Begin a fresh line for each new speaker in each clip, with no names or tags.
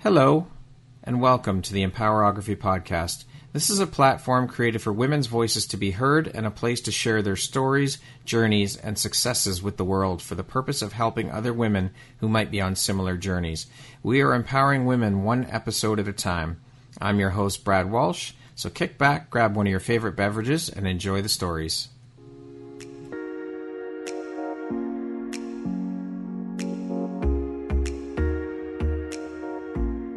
Hello, and welcome to the Empowerography Podcast. This is a platform created for women's voices to be heard and a place to share their stories, journeys, and successes with the world for the purpose of helping other women who might be on similar journeys. We are empowering women one episode at a time. I'm your host, Brad Walsh, so kick back, grab one of your favorite beverages, and enjoy the stories.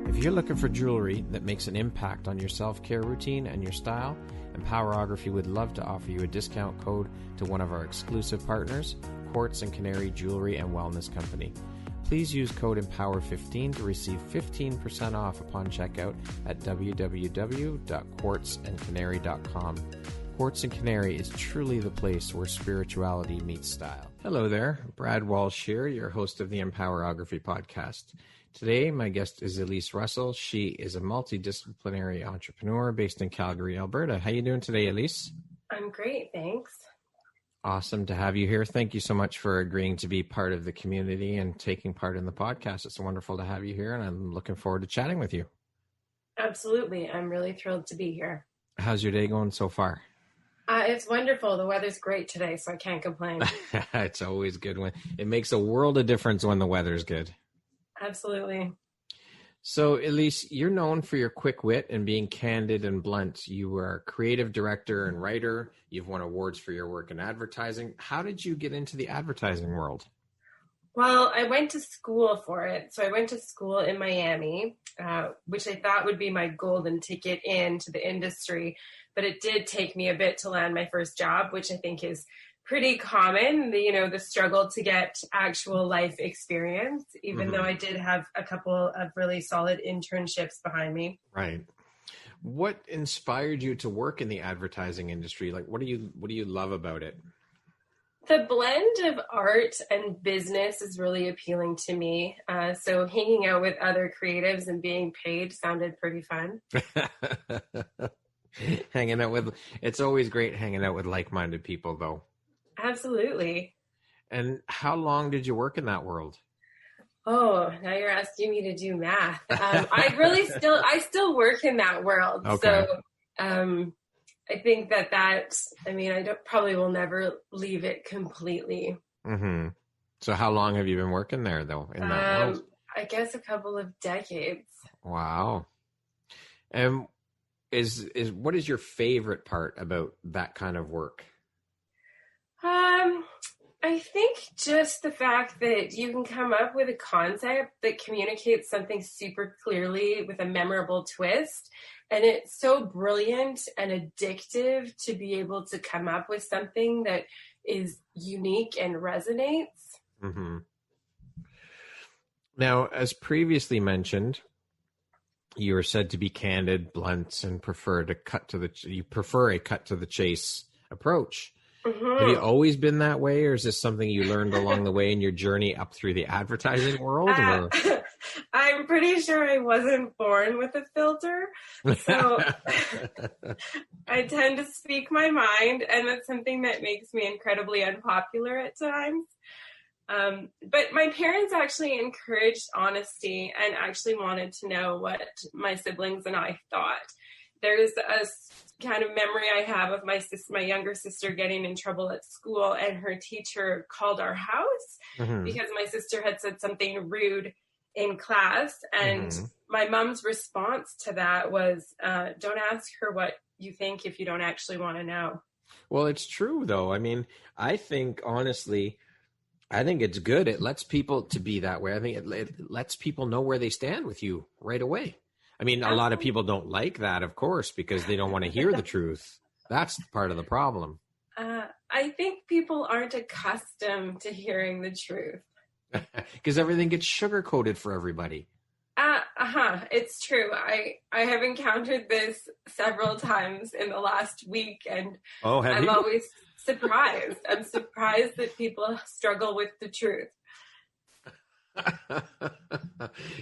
If you're looking for jewelry that makes an impact on your self-care routine and your style, Empowerography would love to offer you a discount code to one of our exclusive partners, Quartz and Canary Jewelry and Wellness Company. Please use code EMPOWER15 to receive 15% off upon checkout at www.quartzandcanary.com. Quartz and Canary is truly the place where spirituality meets style. Hello there, Brad Walsh here, your host of the Empowerography Podcast. Today, my guest is Elise Russell. She is a multidisciplinary entrepreneur based in Calgary, Alberta. How are you doing today, Elise?
I'm great, thanks.
Awesome to have you here. Thank you so much for agreeing to be part of the community and taking part in the podcast. It's wonderful to have you here, and I'm looking forward to chatting with you.
Absolutely. I'm really thrilled to be here.
How's your day going so far?
It's wonderful. The weather's great today, so I can't complain.
It's always good when it makes a world of difference when the weather's good.
Absolutely.
So, Elise, you're known for your quick wit and being candid and blunt. You are a creative director and writer. You've won awards for your work in advertising. How did you get into the advertising world?
Well, I went to school for it. So I went to school in Miami, which I thought would be my golden ticket into the industry. But it did take me a bit to land my first job, which I think is pretty common, the struggle to get actual life experience, even though I did have a couple of really solid internships behind me.
Right. What inspired you to work in the advertising industry? Like, what do you love about it?
The blend of art and business is really appealing to me. So hanging out with other creatives and being paid sounded pretty fun.
It's always great hanging out with like-minded people, though.
Absolutely.
And how long did you work in that world?
Oh, now you're asking me to do math. I still work in that world.
Okay.
So I think I probably will never leave it completely.
Mm-hmm. So how long have you been working there, though, in that world?
I guess a couple of decades.
Wow. And what is your favorite part about that kind of work?
I think just the fact that you can come up with a concept that communicates something super clearly with a memorable twist. And it's so brilliant and addictive to be able to come up with something that is unique and resonates.
Mm-hmm. Now, as previously mentioned, you are said to be candid, blunt, and prefer a cut to the chase approach. Mm-hmm. Have you always been that way, or is this something you learned along the way in your journey up through the advertising world?
I'm pretty sure I wasn't born with a filter, so I tend to speak my mind, and that's something that makes me incredibly unpopular at times. But my parents actually encouraged honesty and actually wanted to know what my siblings and I thought. There's a kind of memory I have of my younger sister getting in trouble at school, and her teacher called our house because my sister had said something rude in class. And my mom's response to that was, don't ask her what you think if you don't actually want to know.
Well, it's true, though. I mean, I think, honestly, it's good. It lets people to be that way. I think it lets people know where they stand with you right away. I mean, a lot of people don't like that, of course, because they don't want to hear the truth. That's part of the problem.
I think people aren't accustomed to hearing the truth.
Because everything gets sugar-coated for everybody.
It's true. I have encountered this several times in the last week, and I'm always surprised. I'm surprised that people struggle with the truth.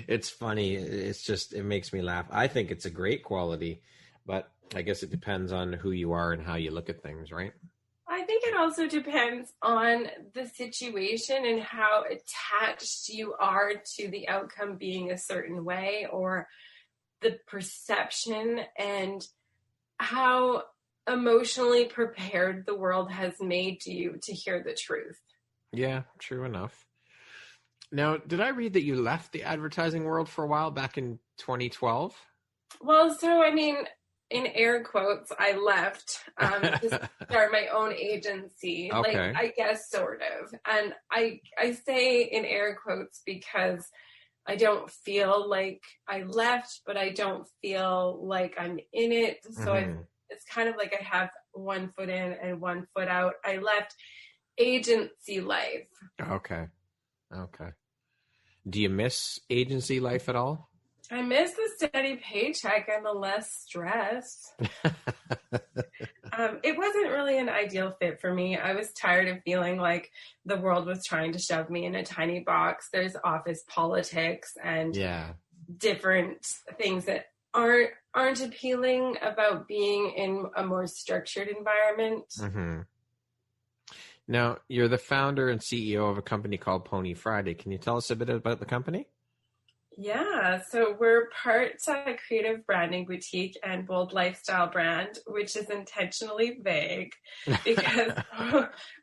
It's funny. It makes me laugh. I think it's a great quality, but I guess it depends on who you are and how you look at things, right?
I think it also depends on the situation and how attached you are to the outcome being a certain way, or the perception and how emotionally prepared the world has made you to hear the truth.
Yeah, true enough. Now, did I read that you left the advertising world for a while back in 2012?
Well, so I mean, in air quotes, I left to start my own agency.
Okay.
Like, I guess sort of. And I say in air quotes because I don't feel like I left, but I don't feel like I'm in it. So it's kind of like I have one foot in and one foot out. I left agency life.
Okay. Do you miss agency life at all?
I miss the steady paycheck and the less stress. It wasn't really an ideal fit for me. I was tired of feeling like the world was trying to shove me in a tiny box. There's office politics and different things that aren't appealing about being in a more structured environment.
Mm-hmm. Now, you're the founder and CEO of a company called Pony Friday. Can you tell us a bit about the company?
Yeah, so we're part creative branding boutique and bold lifestyle brand, which is intentionally vague because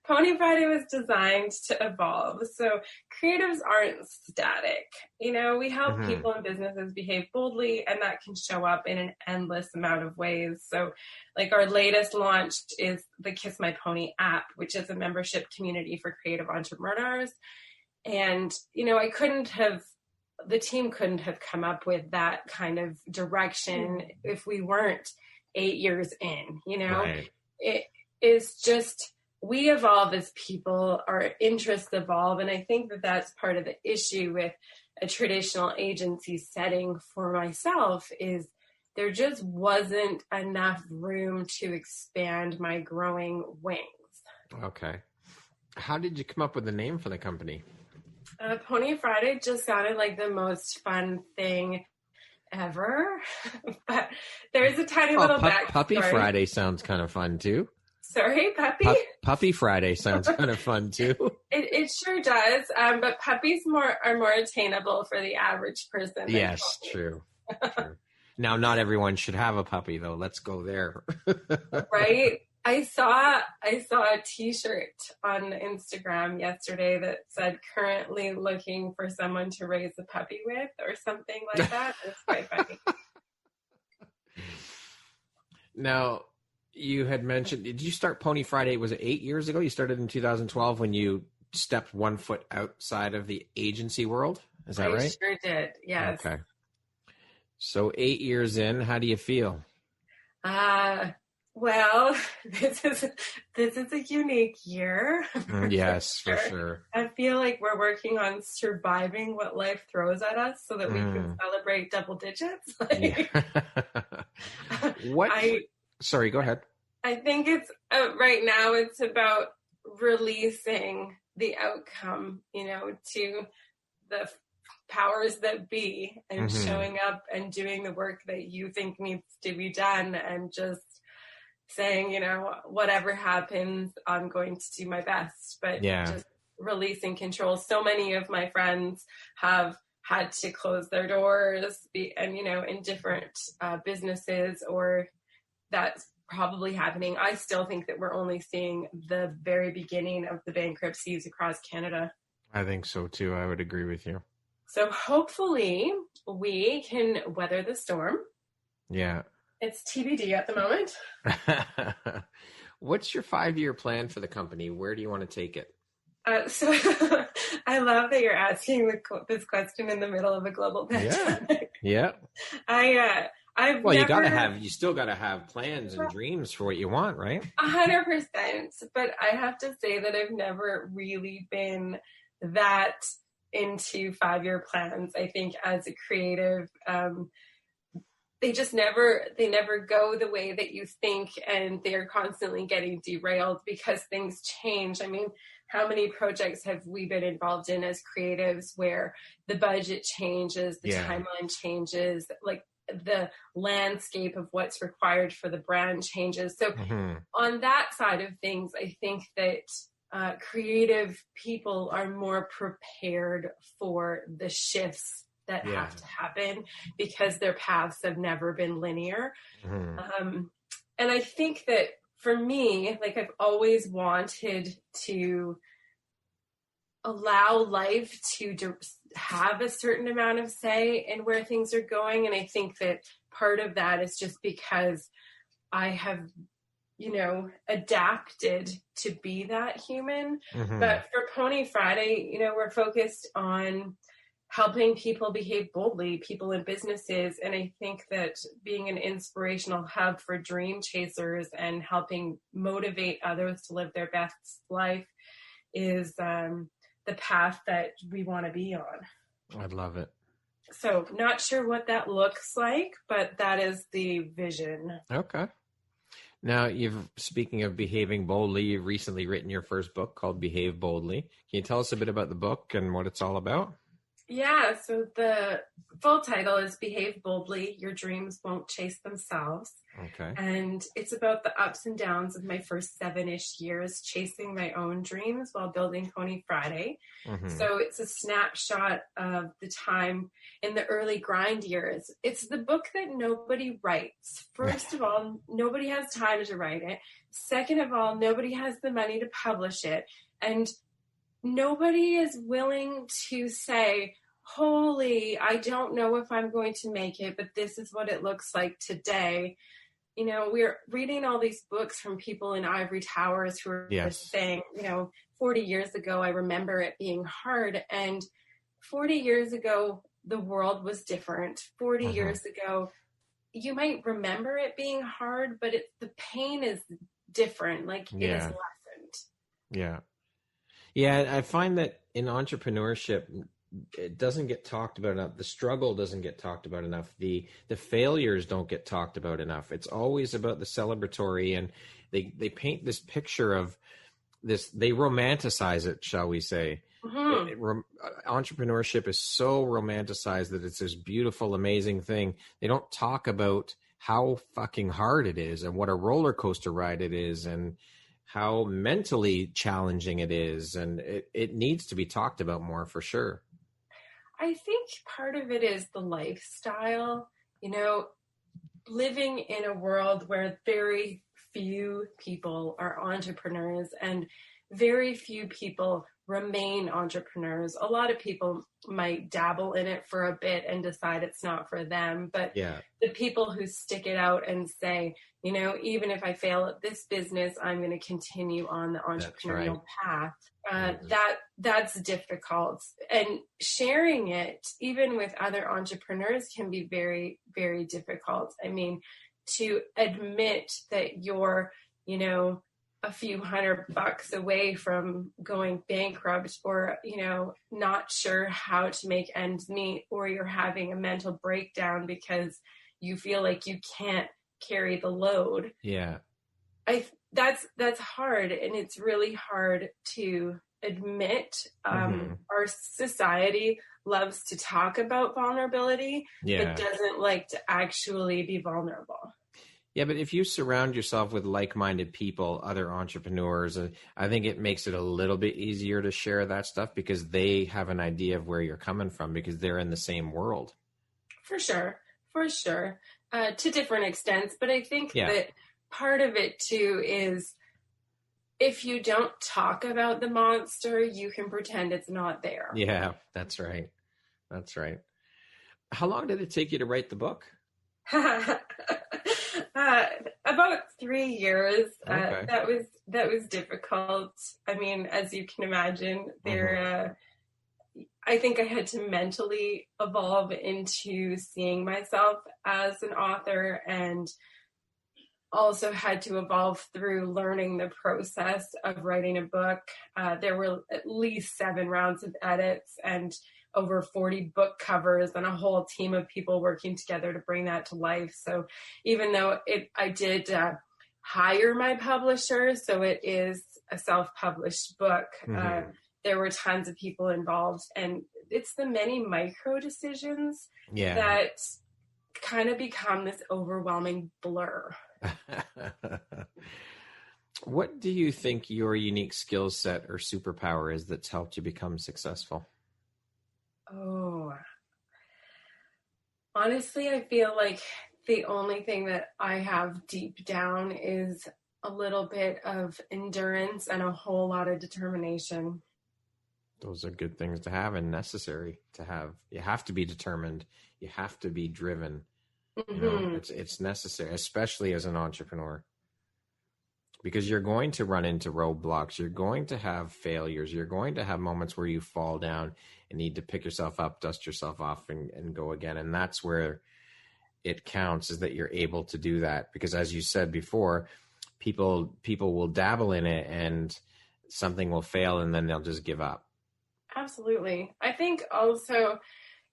Pony Friday was designed to evolve. So creatives aren't static. You know, we help people and businesses behave boldly, and that can show up in an endless amount of ways. So like our latest launch is the Kiss My Pony app, which is a membership community for creative entrepreneurs. And, you know, the team couldn't have come up with that kind of direction if we weren't 8 years in, you know. Right. It is just, we evolve as people, our interests evolve. And I think that that's part of the issue with a traditional agency setting for myself is there just wasn't enough room to expand my growing wings. Okay.
How did you come up with the name for the company?
Pony Friday just sounded like the most fun thing ever. But there's a tiny little backstory.
Puppy Friday sounds kind of fun too.
Sorry, puppy?
Puppy Friday sounds kind of fun too.
It sure does. But puppies are more attainable for the average person.
Yes, true. Now, not everyone should have a puppy though. Let's go there.
Right? I saw a t-shirt on Instagram yesterday that said currently looking for someone to raise a puppy with or something like that. It's quite funny.
Now, you had mentioned, did you start Pony Friday, was it 8 years ago? You started in 2012 when you stepped 1 foot outside of the agency world? Is that right?
I sure did, yes.
Okay. So 8 years in, how do you feel?
Well, this is a unique year.
Yes, for sure.
I feel like we're working on surviving what life throws at us so that we can celebrate double digits.
Sorry, go ahead.
I think it's right now it's about releasing the outcome, you know, to the powers that be and showing up and doing the work that you think needs to be done and just saying, you know, whatever happens, I'm going to do my best, but just releasing control. So many of my friends have had to close their doors and, you know, in different businesses, or that's probably happening. I still think that we're only seeing the very beginning of the bankruptcies across Canada.
I think so too. I would agree with you.
So hopefully we can weather the storm.
Yeah.
It's TBD at the moment.
What's your 5-year plan for the company? Where do you want to take it?
So I love that you're asking this question in the middle of a global pandemic.
Yeah. You still got to have plans and dreams for what you want, right?
100%. But I have to say that I've never really been that into 5-year plans. I think as a creative, they never go the way that you think, and they're constantly getting derailed because things change. I mean, how many projects have we been involved in as creatives where the budget changes, the timeline changes, like the landscape of what's required for the brand changes. So on that side of things, I think that creative people are more prepared for the shifts that have to happen because their paths have never been linear. And I think that for me, like, I've always wanted to allow life to have a certain amount of say in where things are going. And I think that part of that is just because I have, adapted to be that human. But for Pony Friday, we're focused on helping people behave boldly, people in businesses. And I think that being an inspirational hub for dream chasers and helping motivate others to live their best life is the path that we want to be on.
I love it.
So not sure what that looks like, but that is the vision.
Okay. Now, speaking of behaving boldly, you've recently written your first book called Behave Boldly. Can you tell us a bit about the book and what it's all about?
Yeah, so the full title is Behave Boldly, Your Dreams Won't Chase Themselves.
Okay.
And it's about the ups and downs of my first 7-ish years chasing my own dreams while building Pony Friday. So it's a snapshot of the time in the early grind years. It's the book that nobody writes. First of all, nobody has time to write it. Second of all, nobody has the money to publish it. And nobody is willing to say, holy, I don't know if I'm going to make it, but this is what it looks like today. We're reading all these books from people in ivory towers who are saying, 40 years ago, I remember it being hard. And 40 years ago, the world was different. 40 years ago, you might remember it being hard, but the pain is different. Like, it is lessened.
Yeah. Yeah, I find that in entrepreneurship, it doesn't get talked about enough. The struggle doesn't get talked about enough. The failures don't get talked about enough. It's always about the celebratory, and they paint this picture of this. They romanticize it, shall we say? Entrepreneurship is so romanticized that it's this beautiful, amazing thing. They don't talk about how fucking hard it is and what a roller coaster ride it is, and how mentally challenging it is. And it needs to be talked about more, for sure.
I think part of it is the lifestyle, living in a world where very few people are entrepreneurs and very few people remain entrepreneurs. A lot of people might dabble in it for a bit and decide it's not for them. But the people who stick it out and say, even if I fail at this business, I'm going to continue on the entrepreneurial path. That's difficult. And sharing it, even with other entrepreneurs, can be very, very difficult. I mean, to admit that you're, a few $100 away from going bankrupt, or, not sure how to make ends meet, or you're having a mental breakdown because you feel like you can't carry the load.
Yeah.
That's hard. And it's really hard to admit. Our society loves to talk about vulnerability, but doesn't like to actually be vulnerable.
Yeah, but if you surround yourself with like-minded people, other entrepreneurs, I think it makes it a little bit easier to share that stuff because they have an idea of where you're coming from because they're in the same world. For sure.
To different extents. But I think that part of it, too, is if you don't talk about the monster, you can pretend it's not there.
Yeah, that's right. How long did it take you to write the book?
About 3 years.
Okay.
That was difficult. I mean, as you can imagine, I think I had to mentally evolve into seeing myself as an author, and also had to evolve through learning the process of writing a book. There were at least 7 rounds of edits and over 40 book covers and a whole team of people working together to bring that to life. So even though I did hire my publisher, so it is a self-published book, there were tons of people involved, and it's the many micro decisions that kind of become this overwhelming blur.
What do you think your unique skill set or superpower is that's helped you become successful?
Oh, honestly, I feel like the only thing that I have deep down is a little bit of endurance and a whole lot of determination.
Those are good things to have and necessary to have. You have to be determined. You have to be driven.
Mm-hmm.
You know, it's necessary, especially as an entrepreneur, because you're going to run into roadblocks. You're going to have failures. You're going to have moments where you fall down and need to pick yourself up, dust yourself off, and go again. And that's where it counts, is that you're able to do that. Because as you said before, people will dabble in it and something will fail and then they'll just give up.
Absolutely. I think also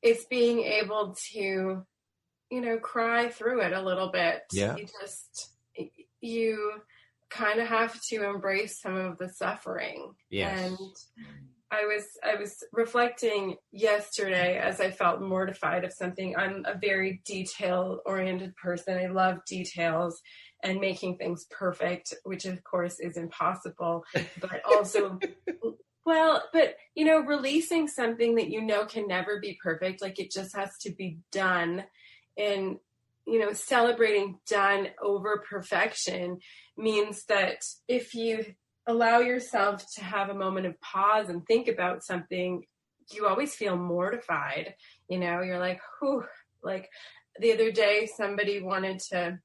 it's being able to, cry through it a little bit.
Yeah.
You kind of have to embrace some of the suffering.
Yes.
And I was reflecting yesterday as I felt mortified of something. I'm a very detail-oriented person. I love details and making things perfect, which of course is impossible, but also releasing something that can never be perfect, like it just has to be done, and celebrating done over perfection means that if you allow yourself to have a moment of pause and think about something, you always feel mortified. You're like, whew. Like the other day, somebody wanted to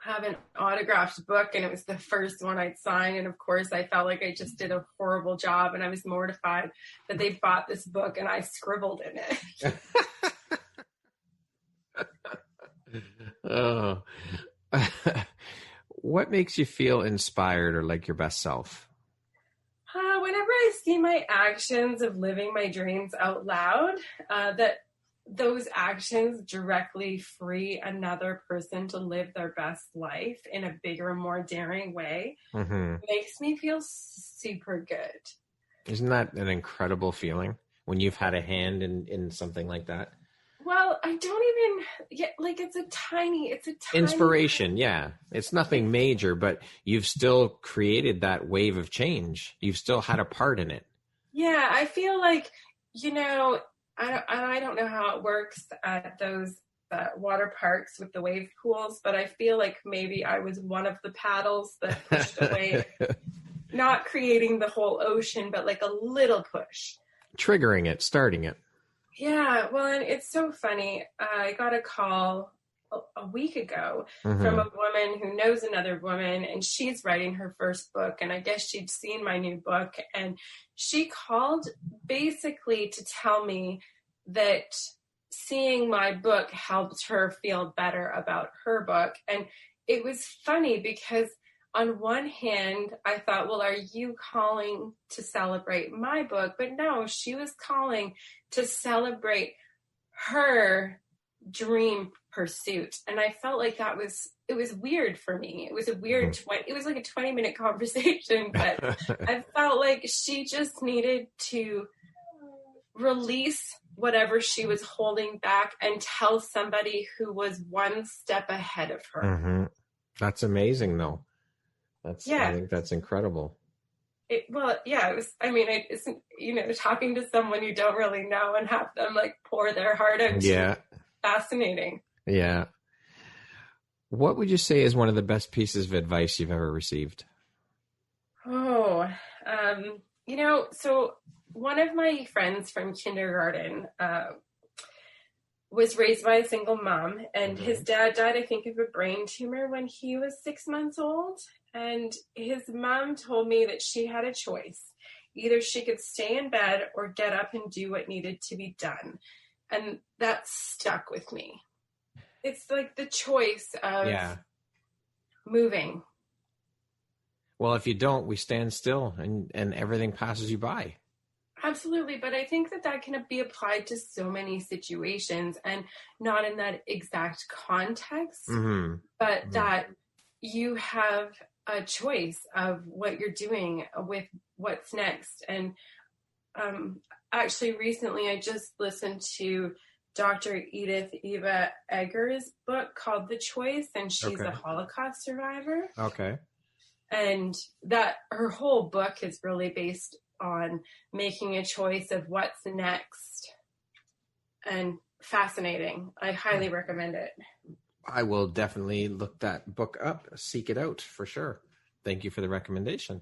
have an autographed book and it was the first one I'd signed. And of course I felt like I just did a horrible job and I was mortified that they bought this book and I scribbled in it.
Oh. What makes you feel inspired or like your best self?
Whenever I see my actions of living my dreams out loud, that those actions directly free another person to live their best life in a bigger, more daring way, makes me feel super good.
Isn't that an incredible feeling when you've had a hand in something like that?
Well, I don't even, it's a tiny
inspiration. Yeah. It's nothing major, but you've still created that wave of change. You've still had a part in it.
Yeah. I feel like, I don't know how it works at those water parks with the wave pools, but I feel like maybe I was one of the paddles that pushed away, not creating the whole ocean, but like a little push.
Triggering it, starting it.
Yeah, well, and it's so funny. I got a call a week ago from a woman who knows another woman, and she's writing her first book, and I guess she'd seen my new book, and she called basically to tell me that seeing my book helped her feel better about her book. And it was funny because on one hand, I thought, well, are you calling to celebrate my book? But no, she was calling to celebrate her dream pursuit. And I felt like it was weird for me. It was it was like a 20-minute conversation, but I felt like she just needed to release whatever she was holding back and tell somebody who was one step ahead of her.
That's amazing though. I think that's incredible.
It was, it's, talking to someone you don't really know and have them like pour their heart out.
Yeah.
Fascinating.
Yeah. What would you say is one of the best pieces of advice you've ever received?
Oh, so one of my friends from kindergarten, was raised by a single mom, and his dad died, I think, of a brain tumor when he was 6 months old. And his mom told me that she had a choice. Either she could stay in bed or get up and do what needed to be done. And that stuck with me. It's like the choice of moving.
Well, if you don't, we stand still and everything passes you by.
Absolutely. But I think that can be applied to so many situations, and not in that exact context, but that you have a choice of what you're doing with what's next. And actually recently I just listened to Dr. Edith Eva Eger's book called The Choice, and she's
Okay.
a Holocaust survivor.
Okay.
And that her whole book is really based on making a choice of what's next. And fascinating. I highly recommend it.
I will definitely look that book up, seek it out for sure. Thank you for the recommendation.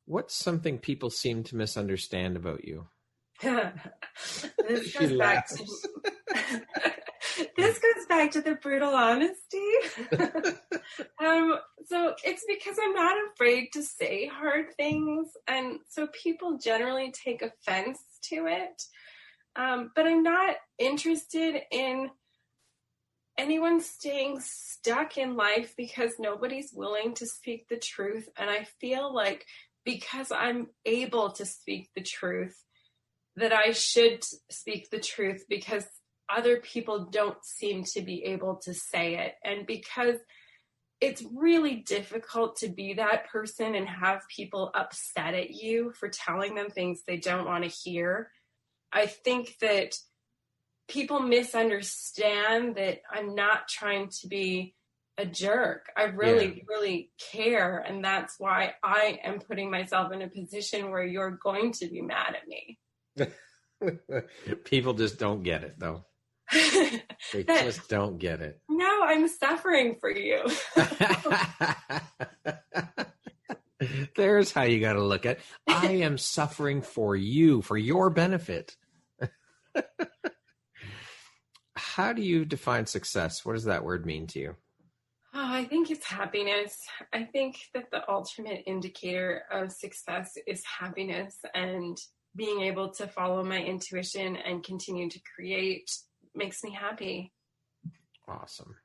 What's something people seem to misunderstand about you?
This goes back to the brutal honesty. So it's because I'm not afraid to say hard things, and so people generally take offense to it. But I'm not interested in anyone staying stuck in life because nobody's willing to speak the truth. And I feel like because I'm able to speak the truth, that I should speak the truth because other people don't seem to be able to say it. And because it's really difficult to be that person and have people upset at you for telling them things they don't want to hear, I think that people misunderstand that I'm not trying to be a jerk. I really care. And that's why I am putting myself in a position where you're going to be mad at me.
People just don't get it, though. They just don't get it.
No, I'm suffering for you.
There's how you got to look at it. I am suffering for you, for your benefit. How do you define success? What does that word mean to you?
Oh, I think it's happiness. I think that the ultimate indicator of success is happiness, and being able to follow my intuition and continue to create makes me happy.
Awesome.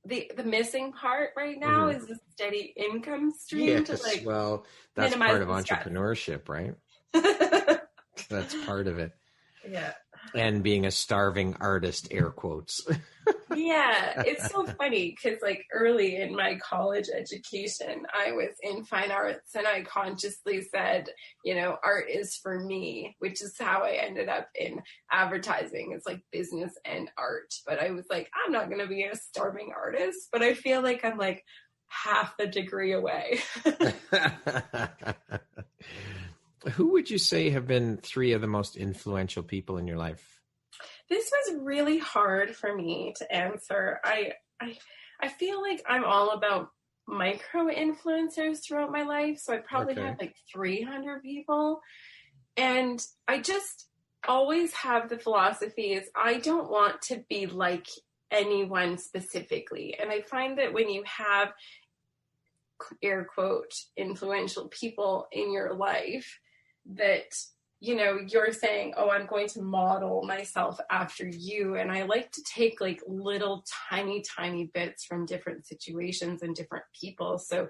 The missing part right now is a steady income stream.
Yes, well, that's part of entrepreneurship, right? That's part of it.
Yeah.
And being a starving artist, air quotes.
Yeah, it's so funny because like early in my college education, I was in fine arts and I consciously said, art is for me, which is how I ended up in advertising. It's like business and art. But I was like, I'm not going to be a starving artist, but I feel like I'm like half the degree away.
Who would you say have been 3 of the most influential people in your life?
This was really hard for me to answer. I feel like I'm all about micro influencers throughout my life. So I probably had like 300 people. And I just always have the philosophy is I don't want to be like anyone specifically. And I find that when you have air quote influential people in your life that you're saying, oh, I'm going to model myself after you. And I like to take like little tiny bits from different situations and different people. So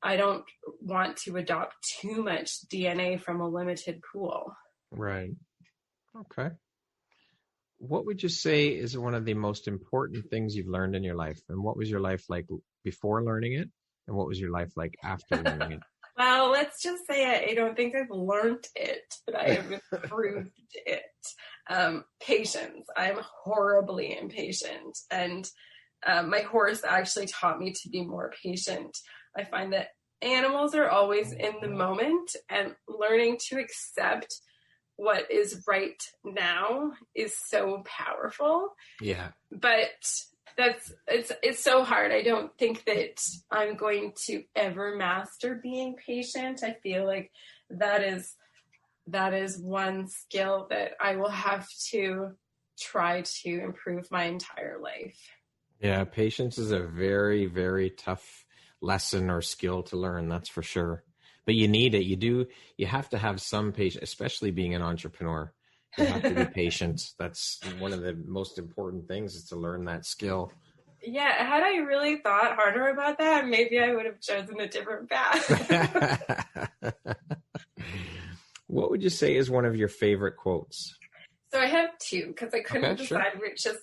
I don't want to adopt too much DNA from a limited pool.
Right. Okay. What would you say is one of the most important things you've learned in your life? And what was your life like before learning it? And what was your life like after learning it?
Well, let's just say I don't think I've learned it, but I have improved it. Patience. I'm horribly impatient. And my horse actually taught me to be more patient. I find that animals are always in the moment, and learning to accept what is right now is so powerful. Yeah. But it's so hard. I don't think that I'm going to ever master being patient. I feel like that is one skill that I will have to try to improve my entire life.
Yeah, patience is a very, very tough lesson or skill to learn, that's for sure. But you need it. You have to have some patience, especially being an entrepreneur. You have to be patient. That's one of the most important things, is to learn that skill.
Yeah, had I really thought harder about that, maybe I would have chosen a different path.
What would you say is one of your favorite quotes?
So I have 2 because I couldn't decide which is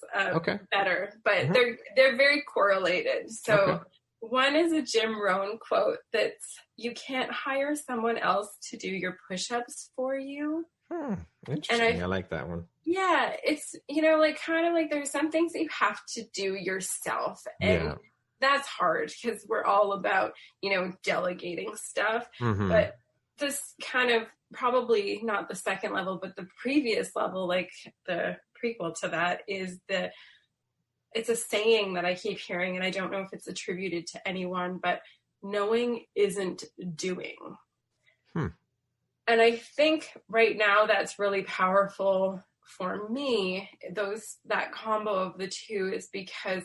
better, but they're very correlated. So one is a Jim Rohn quote that's, you can't hire someone else to do your push-ups for you.
Interesting. I like that one.
Yeah, it's, like kind of like there's some things that you have to do yourself. And that's hard because we're all about, delegating stuff. But this kind of probably not the second level, but the previous level, like the prequel to that is it's a saying that I keep hearing, and I don't know if it's attributed to anyone, but knowing isn't doing. And I think right now that's really powerful for me. That combo of the two is because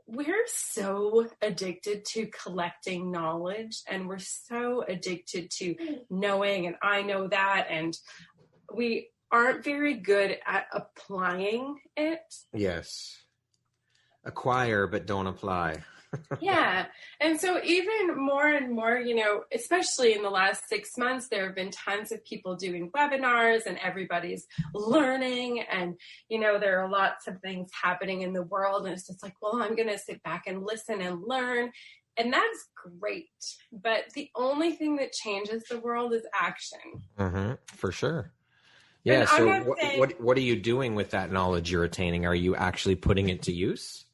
we're so addicted to collecting knowledge, and we're so addicted to knowing, and I know that, and we aren't very good at applying it.
Yes. Acquire, but don't apply.
Yeah. And so even more and more, especially in the last 6 months, there have been tons of people doing webinars and everybody's learning. And, there are lots of things happening in the world. And it's just like, well, I'm going to sit back and listen and learn. And that's great. But the only thing that changes the world is action.
For sure. Yeah.
And
so what are you doing with that knowledge you're attaining? Are you actually putting it to use?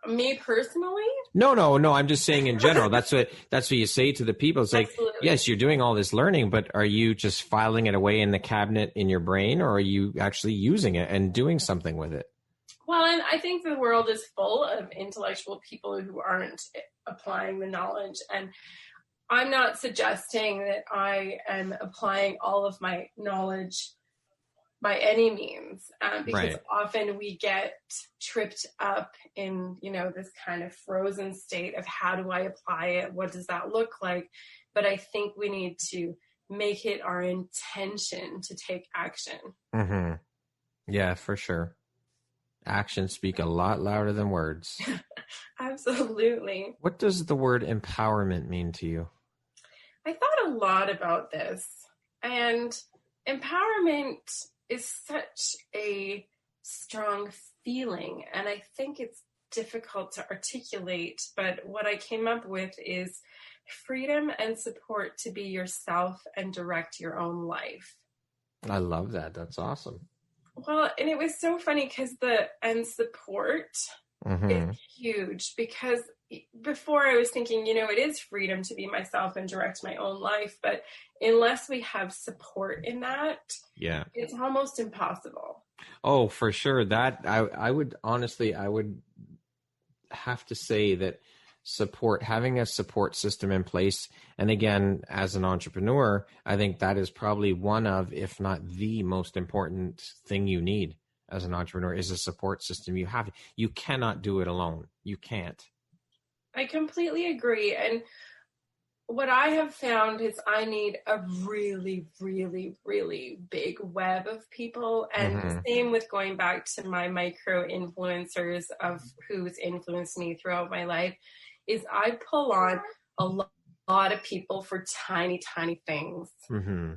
Me personally?
No. I'm just saying in general. That's what you say to the people. It's like, yes, you're doing all this learning, but are you just filing it away in the cabinet in your brain, or are you actually using it and doing something with it?
Well, and I think the world is full of intellectual people who aren't applying the knowledge. And I'm not suggesting that I am applying all of my knowledge by any means, because often we get tripped up in, this kind of frozen state of how do I apply it? What does that look like? But I think we need to make it our intention to take action.
Yeah, for sure. Actions speak a lot louder than words.
Absolutely.
What does the word empowerment mean to you?
I thought a lot about this, and empowerment is such a strong feeling, and I think it's difficult to articulate, but what I came up with is freedom and support to be yourself and direct your own life.
I love that. That's awesome.
Well, and it was so funny because support is huge, because before I was thinking, it is freedom to be myself and direct my own life. But unless we have support in that, it's almost impossible. Oh, for sure. That I would have to say that having a support system in place. And again, as an entrepreneur, I think that is probably one of, if not the most important thing you need as an entrepreneur is a support system. You cannot do it alone. You can't. I completely agree. And what I have found is I need a really, really, really big web of people. And same with going back to my micro influencers of who's influenced me throughout my life, is I pull on a lot of people for tiny, tiny things.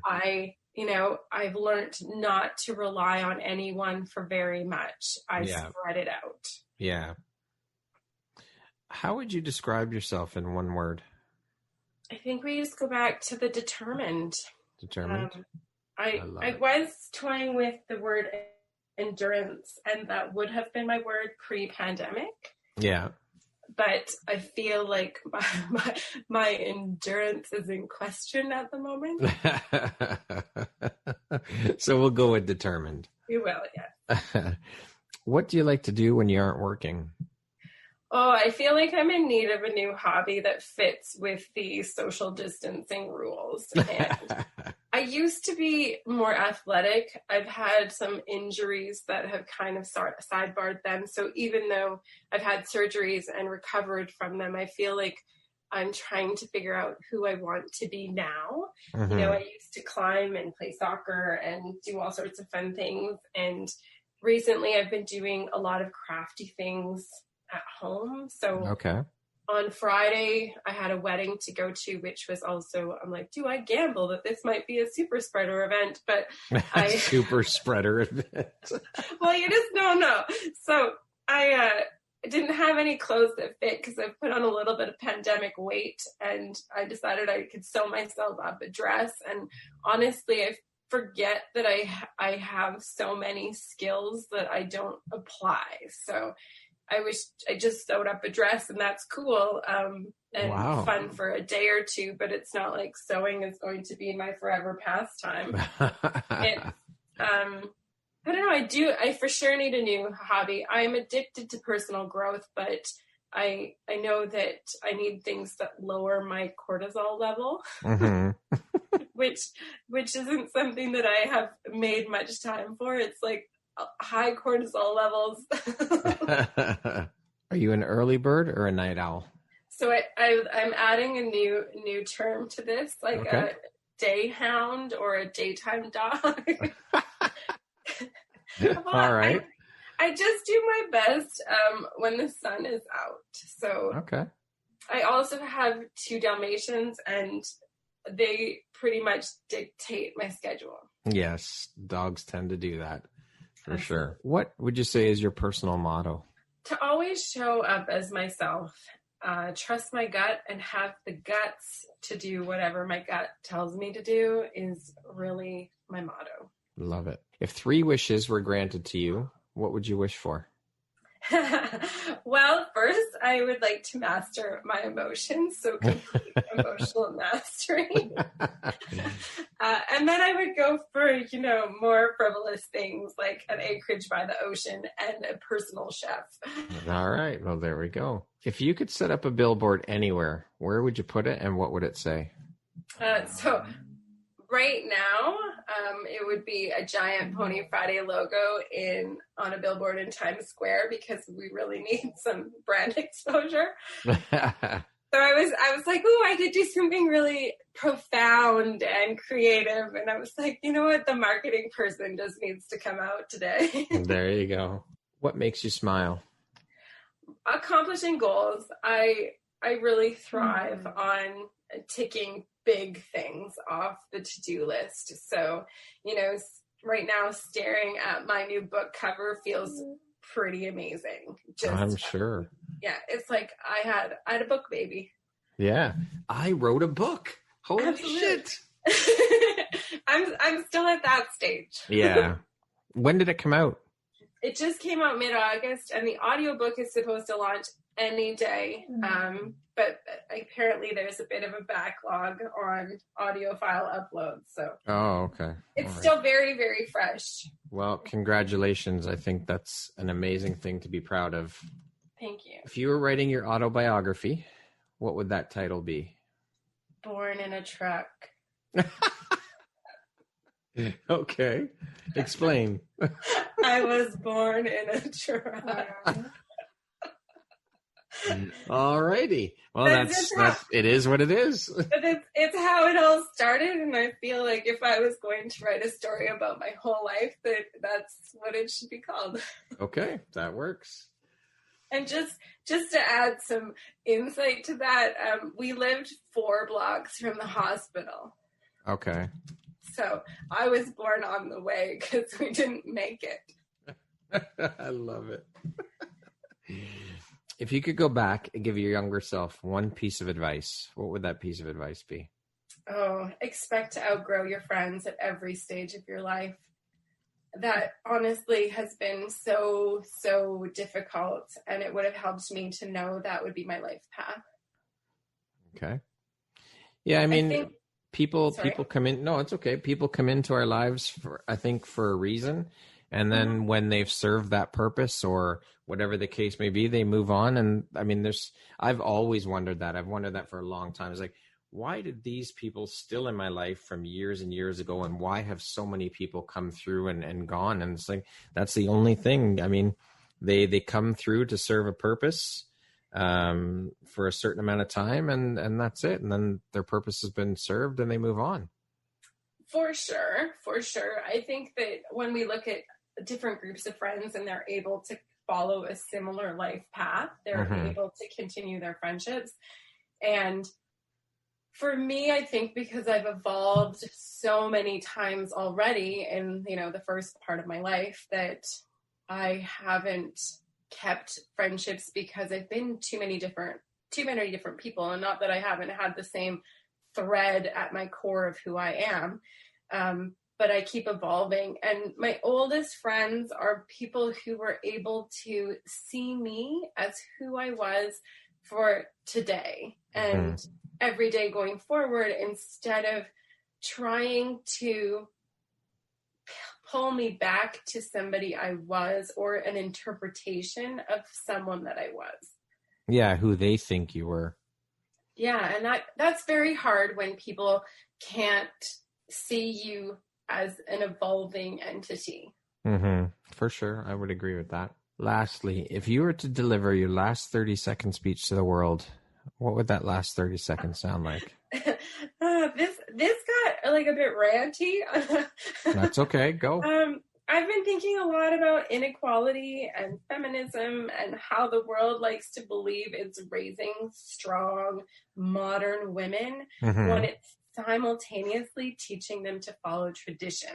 I've learned not to rely on anyone for very much. I spread it out. Yeah. How would you describe yourself in one word? I think we just go back to the determined. Determined? I was toying with the word endurance, and that would have been my word pre-pandemic. Yeah. But I feel like my endurance is in question at the moment. So we'll go with determined. You will, yeah. What do you like to do when you aren't working? Oh, I feel like I'm in need of a new hobby that fits with the social distancing rules. And I used to be more athletic. I've had some injuries that have kind of sidebarred them. So even though I've had surgeries and recovered from them, I feel like I'm trying to figure out who I want to be now. I used to climb and play soccer and do all sorts of fun things. And recently I've been doing a lot of crafty things at home. So on Friday, I had a wedding to go to, which was also, I'm like, do I gamble that this might be a super spreader event? But super spreader event. Well, you just don't know. So I didn't have any clothes that fit because I put on a little bit of pandemic weight, and I decided I could sew myself up a dress. And honestly, forget that I have so many skills that I don't apply. So I wish I just sewed up a dress, and that's cool and fun for a day or two, but it's not like sewing is going to be my forever pastime. I don't know. I for sure need a new hobby. I'm addicted to personal growth, but I know that I need things that lower my cortisol level, which isn't something that I have made much time for. It's like high cortisol levels.
Are you an early bird or a night owl?
So I'm adding a new term to this, like a day hound or a daytime dog.
All right.
I just do my best when the sun is out. So I also have 2 Dalmatians, and they pretty much dictate my schedule.
Yes, dogs tend to do that for sure. What would you say is your personal motto?
To always show up as myself, trust my gut, and have the guts to do whatever my gut tells me to do is really my motto.
Love it. If 3 wishes were granted to you, what would you wish for?
Well, first, I would like to master my emotions, so complete emotional mastery. And then I would go for, more frivolous things like an acreage by the ocean and a personal chef.
All right. Well, there we go. If you could set up a billboard anywhere, where would you put it and what would it say?
So right now, it would be a giant Pony Friday logo on a billboard in Times Square, because we really need some brand exposure. So I was like, I could do something really profound and creative. And I was like, you know what? The marketing person just needs to come out today.
There you go. What makes you smile?
Accomplishing goals. I really thrive on ticking big things off the to-do list. So, right now staring at my new book cover feels pretty amazing.
I'm sure.
Yeah, it's like I had a book baby.
Yeah, I wrote a book. Holy
Absolutely.
shit!
I'm still at that stage.
Yeah. When did it come out?
It just came out mid-August, and the audiobook is supposed to launch any day. But apparently there's a bit of a backlog on audio file uploads. So it's still very, very fresh.
Well, congratulations. I think that's an amazing thing to be proud of.
Thank you.
If you were writing your autobiography, what would that title be?
Born in a Truck.
Okay. Explain.
I was born in a truck.
All righty. Well, that's it is what it is.
But it's how it all started, and I feel like if I was going to write a story about my whole life, that's what it should be called.
Okay, that works.
And just to add some insight to that, we lived 4 blocks from the hospital.
Okay.
So I was born on the way because we didn't make it.
I love it. If you could go back and give your younger self one piece of advice, what would that piece of advice be?
Expect to outgrow your friends at every stage of your life. That honestly has been so, so difficult, and it would have helped me to know that would be my life path.
Okay. Yeah, I mean, people come in. No, it's okay. People come into our lives for a reason. And then when they've served that purpose or whatever the case may be, they move on. And I mean, I've always wondered that. I've wondered that for a long time. It's like, why did these people still in my life from years and years ago? And why have so many people come through and gone? And it's like, that's the only thing. I mean, they come through to serve a purpose for a certain amount of time, and that's it. And then their purpose has been served and they move on. For sure.
I think that when we look at different groups of friends and they're able to follow a similar life path, they're able to continue their friendships. And for me, I think because I've evolved so many times already in, the first part of my life, that I haven't kept friendships because I've been too many different people. And not that I haven't had the same thread at my core of who I am. but I keep evolving. And my oldest friends are people who were able to see me as who I was for today and every day going forward, instead of trying to pull me back to somebody I was or an interpretation of someone that I was.
Yeah, who they think you were.
Yeah, and that's very hard when people can't see you as an evolving entity.
For sure, I would agree with that. Lastly, if you were to deliver your last 30-second speech to the world, what would that last 30 seconds sound like?
This got like a bit ranty.
That's okay. Go.
I've been thinking a lot about inequality and feminism and how the world likes to believe it's raising strong, modern women when it's simultaneously teaching them to follow traditions.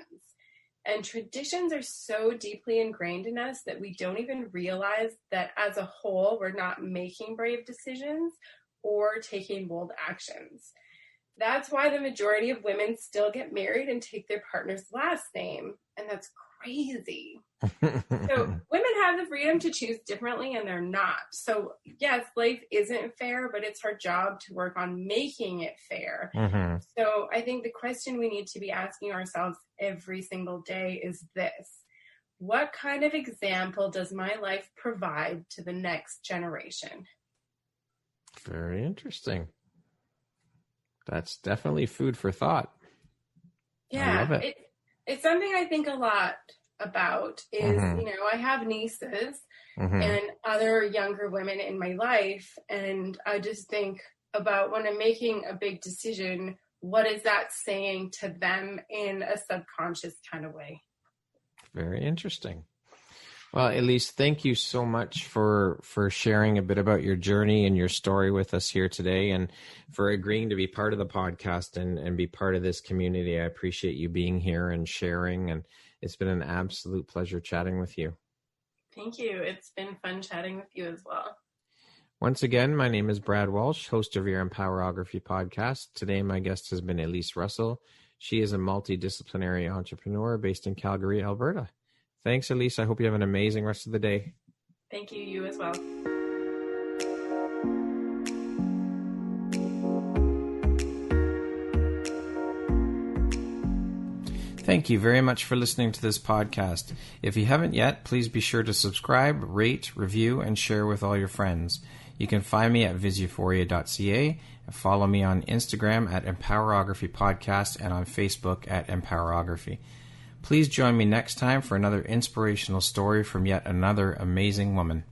And traditions are so deeply ingrained in us that we don't even realize that as a whole, we're not making brave decisions or taking bold actions. That's why the majority of women still get married and take their partner's last name. And that's crazy. So women have the freedom to choose differently, and they're not. So yes, life isn't fair, but it's our job to work on making it fair. So I think the question we need to be asking ourselves every single day is this: what kind of example does my life provide to the next generation?
Very interesting. That's definitely food for thought.
Yeah,
I love it.
It's something I think a lot about is, I have nieces and other younger women in my life. And I just think about when I'm making a big decision, what is that saying to them in a subconscious kind of way?
Very interesting. Well, Elise, thank you so much for sharing a bit about your journey and your story with us here today, and for agreeing to be part of the podcast and be part of this community. I appreciate you being here and sharing, and it's been an absolute pleasure chatting with you.
Thank you. It's been fun chatting with you as well.
Once again, my name is Brad Walsh, host of your Empowerography podcast. Today, my guest has been Elise Russell. She is a multidisciplinary entrepreneur based in Calgary, Alberta. Thanks, Elise. I hope you have an amazing rest of the day.
Thank you. You as well.
Thank you very much for listening to this podcast. If you haven't yet, please be sure to subscribe, rate, review, and share with all your friends. You can find me at visuphoria.ca and follow me on Instagram at Empowerography Podcast and on Facebook at Empowerography. Please join me next time for another inspirational story from yet another amazing woman.